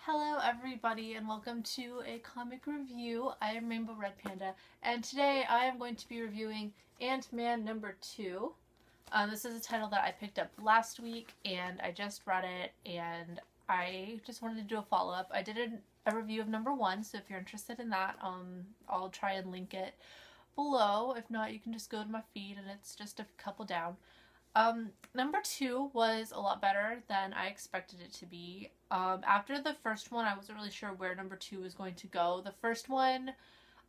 Hello everybody and welcome to a comic review. I am Rainbow Red Panda and today I am going to be reviewing Ant-Man #2. This is a title that I picked up last week and I just read it and I just wanted to do a follow-up. I did a review of #1, so if you're interested in that, I'll try and link it below. If not, you can just go to my feed and it's just a couple down. #2 was a lot better than I expected it to be. After the first one, I wasn't really sure where #2 was going to go. The first one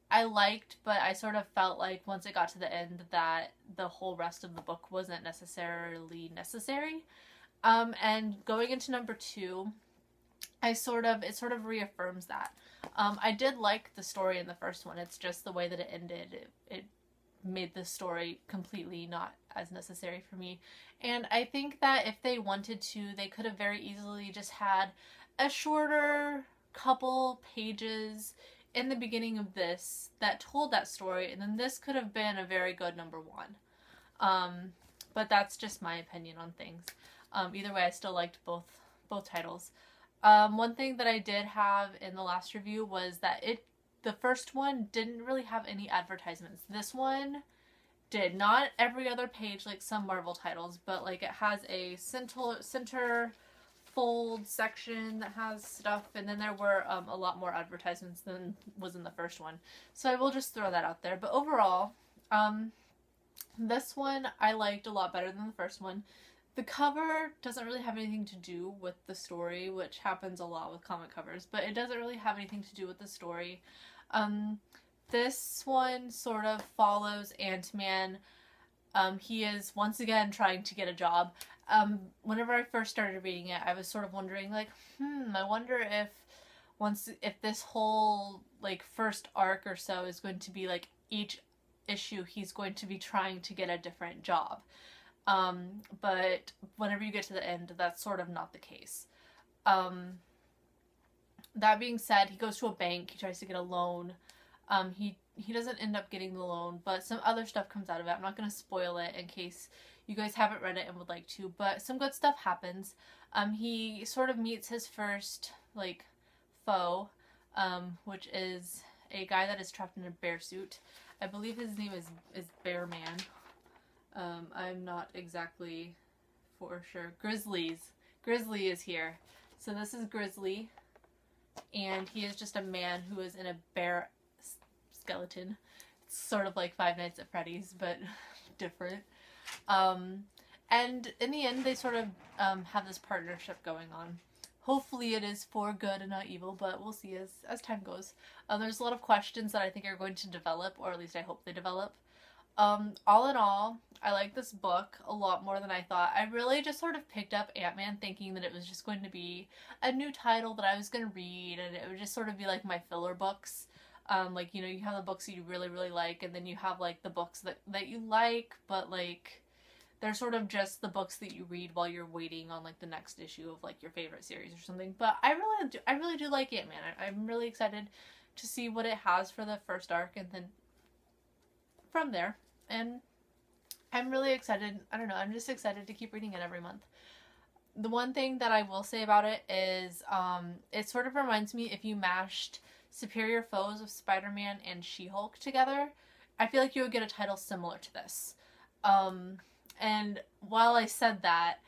I liked, but I sort of felt like once it got to the end that the whole rest of the book wasn't necessarily necessary. And going into #2, it sort of reaffirms that. I did like the story in the first one. It's just the way that it ended. It made the story completely not as necessary for me. And I think that if they wanted to, they could have very easily just had a shorter couple pages in the beginning of this that told that story, and then this could have been a very good #1. But that's just my opinion on things. Either way, I still liked both titles. One thing that I did have in the last review was that the first one didn't really have any advertisements. This one did. Not every other page like some Marvel titles, but like it has a center fold section that has stuff, and then there were a lot more advertisements than was in the first one. So I will just throw that out there. But overall, this one I liked a lot better than the first one. The cover doesn't really have anything to do with the story, which happens a lot with comic covers, but it doesn't really have anything to do with the story. This one sort of follows Ant-Man. He is once again trying to get a job. Whenever I first started reading it, I was sort of wondering, like, I wonder if this whole like first arc or so is going to be like each issue he's going to be trying to get a different job. But whenever you get to the end, that's sort of not the case. That being said, he goes to a bank, he tries to get a loan. He doesn't end up getting the loan, but some other stuff comes out of it. I'm not going to spoil it in case you guys haven't read it and would like to, but some good stuff happens. He sort of meets his first, like, foe, which is a guy that is trapped in a bear suit. I believe his name is Bear Man. I'm not exactly for sure. Grizzly is here. So this is Grizzly, and he is just a man who is in a bear skeleton. It's sort of like Five Nights at Freddy's, but different. And in the end, they sort of have this partnership going on. Hopefully it is for good and not evil, but we'll see as time goes. There's a lot of questions that I think are going to develop, or at least I hope they develop. All in all, I like this book a lot more than I thought. I really just sort of picked up Ant-Man thinking that it was just going to be a new title that I was going to read, and it would just sort of be like my filler books. Like, you know, you have the books that you really, really like, and then you have, like, the books that you like, but, like, they're sort of just the books that you read while you're waiting on, like, the next issue of, like, your favorite series or something. But I really do like Ant-Man. I'm really excited to see what it has for the first arc, and then from there. And I'm really excited. I don't know, I'm just excited to keep reading it every month. The one thing that I will say about it is it sort of reminds me if you mashed Superior Foes of Spider-Man and She-Hulk together, I feel like you would get a title similar to this. And while I said that,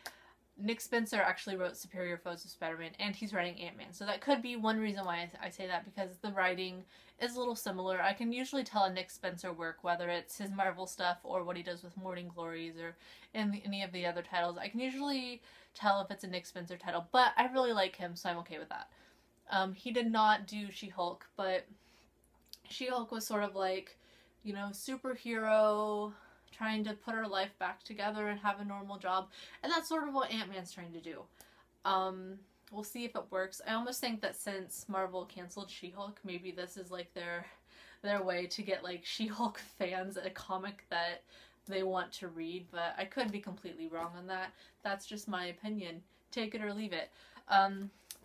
Nick Spencer actually wrote Superior Foes of Spider-Man, and he's writing Ant-Man. So that could be one reason why I say that, because the writing is a little similar. I can usually tell a Nick Spencer work, whether it's his Marvel stuff or what he does with Morning Glories or in any of the other titles. I can usually tell if it's a Nick Spencer title, but I really like him, so I'm okay with that. He did not do She-Hulk, but She-Hulk was sort of like, you know, superhero, trying to put her life back together and have a normal job, and that's sort of what Ant-Man's trying to do. We'll see if it works. I almost think that since Marvel canceled She-Hulk, maybe this is like their way to get like She-Hulk fans a comic that they want to read, but I could be completely wrong on that. That's just my opinion. Take it or leave it.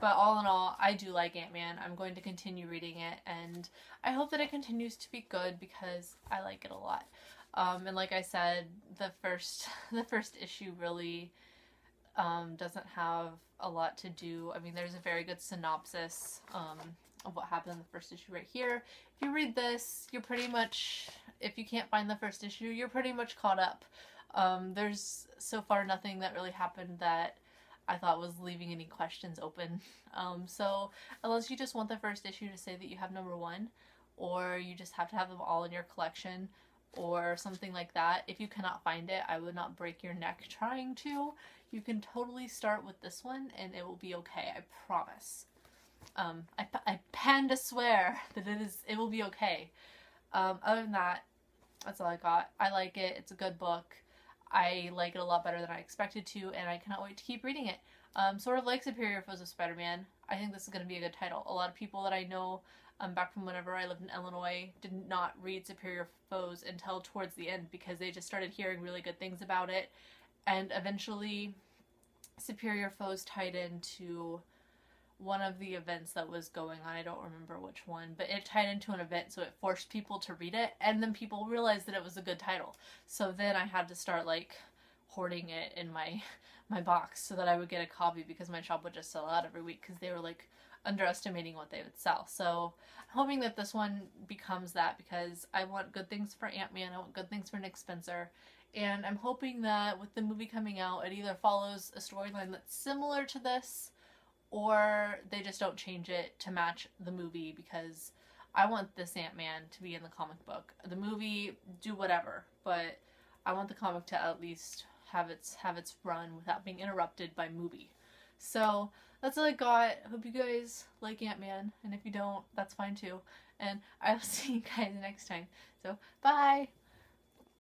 But all in all, I do like Ant-Man. I'm going to continue reading it, and I hope that it continues to be good because I like it a lot. And like I said, the first issue really doesn't have a lot to do. I mean, there's a very good synopsis of what happened in the first issue right here. If you read this, you're pretty much, if you can't find the first issue, you're pretty much caught up. There's so far nothing that really happened that I thought was leaving any questions open. So unless you just want the first issue to say that you have number 1, or you just have to have them all in your collection, or something like that, if you cannot find it, I would not break your neck trying to. You can totally start with this one and it will be okay, I promise. I panda swear that it will be okay. Other than that, that's all I got. I like it. It's a good book. I like it a lot better than I expected to, and I cannot wait to keep reading it. Sort of like Superior Foes of Spider-Man, I think this is going to be a good title. A lot of people that I know back from whenever I lived in Illinois did not read Superior Foes until towards the end because they just started hearing really good things about it, and eventually Superior Foes tied into one of the events that was going on. I don't remember which one, but it tied into an event, so it forced people to read it, and then people realized that it was a good title. So then I had to start like hoarding it in my box so that I would get a copy, because my shop would just sell out every week because they were like underestimating what they would sell. So I'm hoping that this one becomes that, because I want good things for Ant-Man, I want good things for Nick Spencer, and I'm hoping that with the movie coming out, it either follows a storyline that's similar to this, or they just don't change it to match the movie, because I want this Ant-Man to be in the comic book. The movie, do whatever, but I want the comic to at least have its run without being interrupted by movie. So that's all I got. Hope you guys like Ant-Man, and if you don't, that's fine too. And I'll see you guys next time. So, bye!